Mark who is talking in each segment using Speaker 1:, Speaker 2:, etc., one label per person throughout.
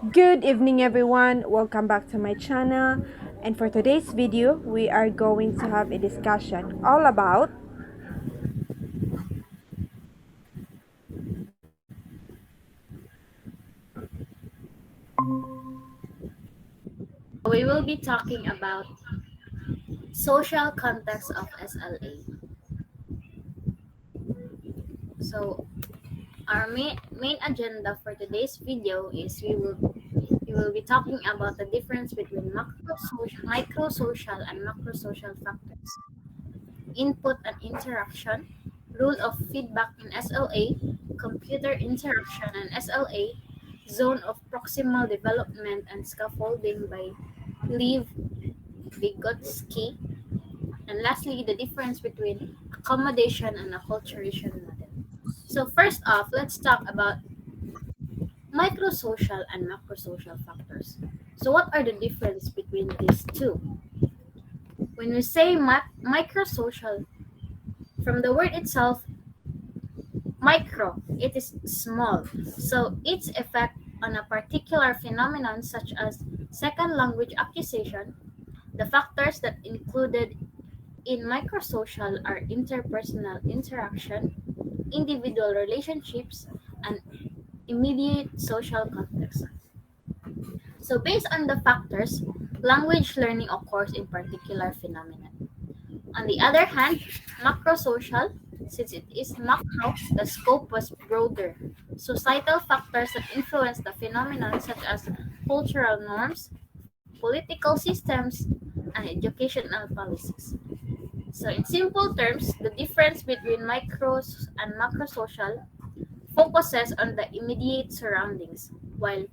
Speaker 1: Good evening everyone, welcome back to my channel, and for today's video we are going to have a discussion all about
Speaker 2: We will be talking about social context of SLA. So our main agenda for today's video is we will be talking about the difference between microsocial and macrosocial factors, input and interaction, rule of feedback in SLA, computer interaction and SLA, zone of proximal development and scaffolding by Lev Vygotsky, and lastly, the difference between accommodation and acculturation model. So first off, let's talk about microsocial and macrosocial factors. So what are the difference between these two? When we say microsocial, from the word itself, micro, it is small. So its effect on a particular phenomenon such as second language acquisition, the factors that included in microsocial are interpersonal interaction, individual relationships, and immediate social context. So, based on the factors, language learning occurs in particular phenomena. On the other hand, macrosocial, since it is macro, the scope was broader. Societal factors that influence the phenomenon, such as cultural norms, political systems, and educational policies. So, in simple terms, the difference between micros and macrosocial focuses on the immediate surroundings, while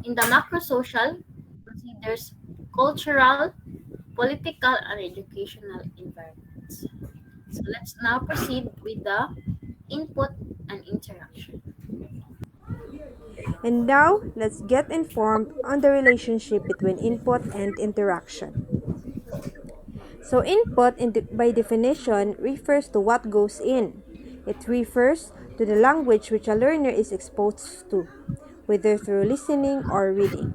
Speaker 2: in the macrosocial considers cultural, political, and educational environments. So let's now proceed with the input and interaction.
Speaker 1: and now let's get informed on the relationship between input and interaction. So input by definition refers to what goes in. It refers to the language which a learner is exposed to, whether through listening or reading.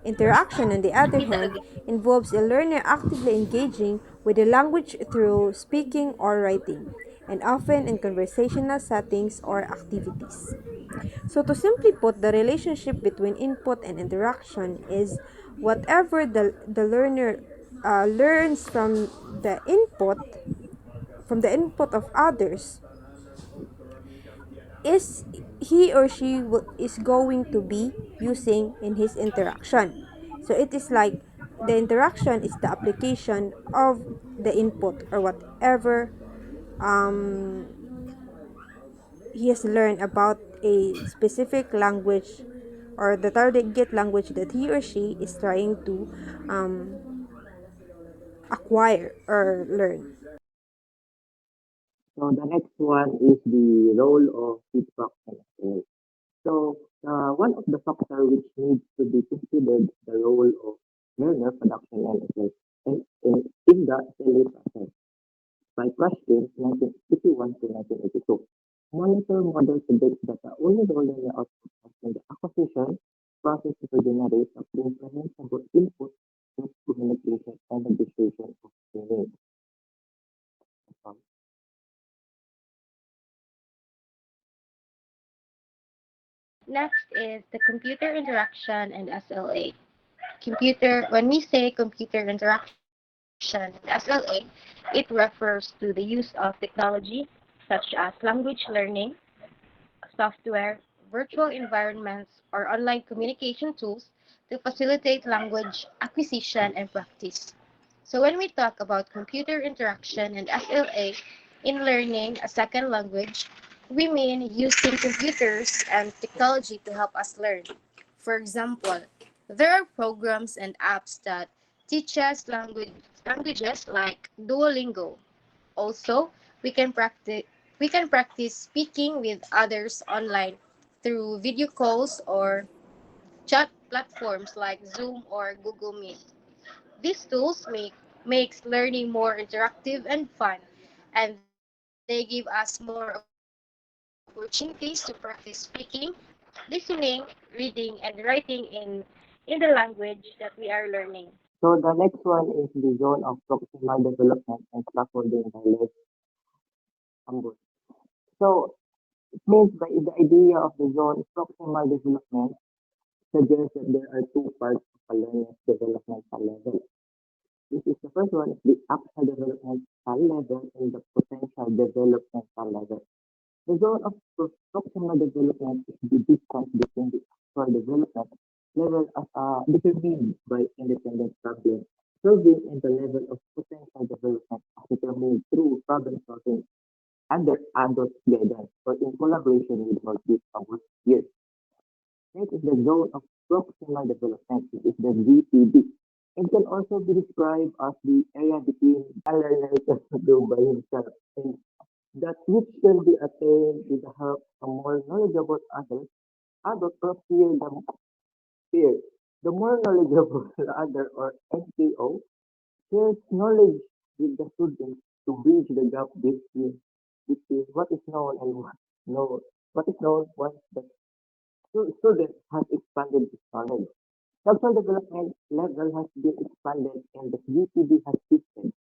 Speaker 1: Interaction, on the other
Speaker 2: Repeat that
Speaker 1: hand,
Speaker 2: again.
Speaker 1: involves a learner actively engaging with the language through speaking or writing, and often in conversational settings or activities. So, to simply put, the relationship between input and interaction is whatever the learner learns the input, from the input of others, is he or she is going to be using in his interaction. So it is like the interaction is the application of the input or whatever um, he has learned about a specific language or the target language that he or she is trying to acquire or learn.
Speaker 3: So the next one is the role of feedback and SLA. So one of the factors which needs to be considered the role of learner production and SLA in the SLA process. By questions 1981 to 1982, monitor model predicts that the only role learner output has in the acquisition process to generate a comprehensible input with communication and negotiation of learning.
Speaker 4: Next is the computer interaction and SLA. When we say computer interaction and SLA, it refers to the use of technology such as language learning, software, virtual environments, or online communication tools to facilitate language acquisition and practice. So when we talk about computer interaction and SLA in learning a second language, we mean using computers and technology to help us learn. For example, there are programs and apps that teach us languages like Duolingo. Also, we can practice we can practice speaking with others online through video calls or chat platforms like Zoom or Google Meet. These tools makes learning more interactive and fun, and they give us more opportunities to practice speaking, listening, reading, and writing in the language that we are learning.
Speaker 3: So the next one is the zone of proximal development and scaffolding by Les Ambos. So it means by the idea of the zone proximal development suggests that there are two parts of a learner's developmental level. This is the first one is the actual developmental level and the potential developmental level. The zone of proximal development is the distance between the actual development level as determined by independent problem solving and the level of potential development as determined through problem solving under adult guidance or in collaboration with multiple our peers. Next is the zone of proximal development, which is the GPD. It can also be described as the area between the learner can do by himself and that which can be attained with the help of a more knowledgeable adult or peer. The more knowledgeable other or NPO shares knowledge with the students to bridge the gap between what is known and what is known once the student has expanded his knowledge. Social development level has been expanded and the GPD has shifted.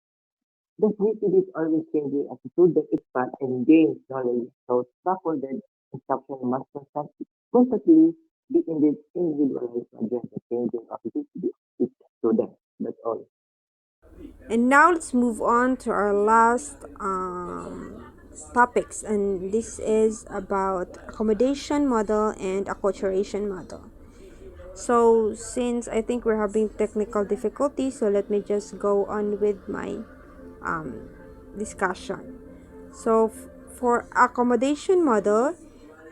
Speaker 3: The GPD is always changing as the student expands and gains knowledge, so scaffolded instruction must constantly be individualized to address the changing of the GPD of each student. That's all.
Speaker 1: And now let's move on to our last topics, and this is about accommodation model and acculturation model. So since I think we're having technical difficulties, so let me just go on with my um, discussion. So for accommodation model,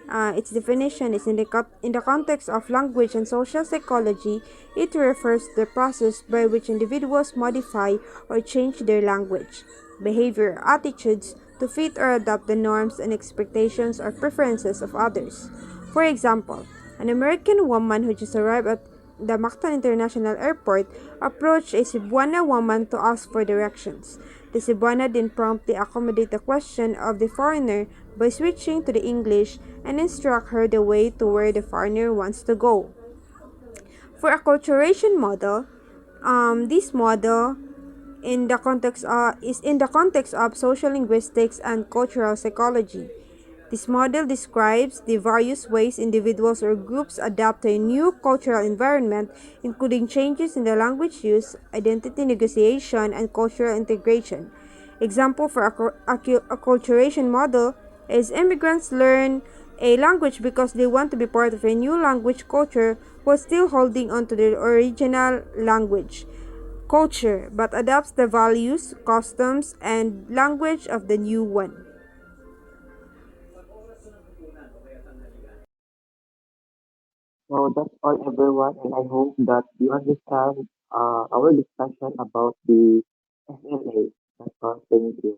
Speaker 1: its definition is in the context of language and social psychology, it refers to the process by which individuals modify or change their language, behavior, or attitudes to fit or adapt the norms and expectations or preferences of others. For example, an American woman who just arrived at the Mactan International Airport approached a Cebuana woman to ask for directions. The Cebuana then promptly accommodated the question of the foreigner by switching to the English and instruct her the way to where the foreigner wants to go. For acculturation model, this model is in the context of social linguistics and cultural psychology. This model describes the various ways individuals or groups adapt to a new cultural environment, including changes in the language use, identity negotiation, and cultural integration. Example for acculturation model is immigrants learn a language because they want to be part of a new language culture while still holding on to their original language culture but adapts the values, customs, and language of the new one.
Speaker 3: So that's all everyone and I hope that you understand our discussion about the SLA. That's all. Thank you.